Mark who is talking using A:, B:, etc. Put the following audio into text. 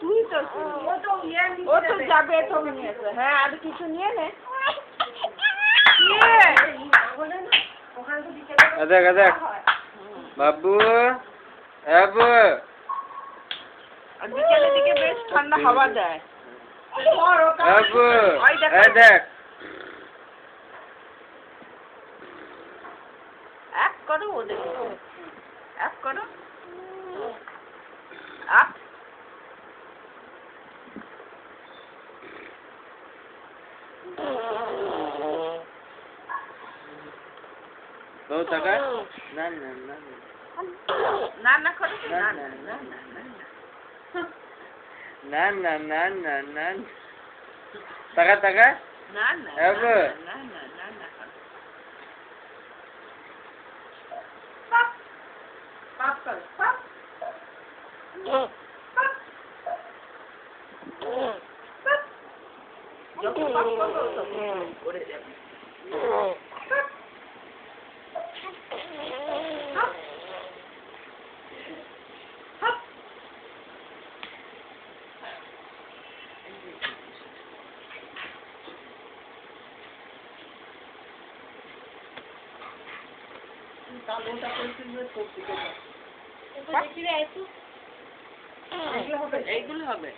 A: তুই তো ও তো যাবে তো নিয়েছে। হ্যাঁ আর কিছু নিয়ে নে।
B: দেখ দেখ বাবু বাবু
A: বিকেলের দিকে বেশ ঠান্ডা হাওয়া দেয়।
B: বাবু দেখ
A: এক করো ওদের এক করো আপ
B: তো টাকা না না না
A: না না করো
B: না
A: না
B: না
A: না
B: না
A: না
B: না না না না না টাকা টাকা
A: না না
B: বাবু
A: না না না না পাপ করো পাপ যখন পাপ করো তখন করে যাবে। এইগুলো হবে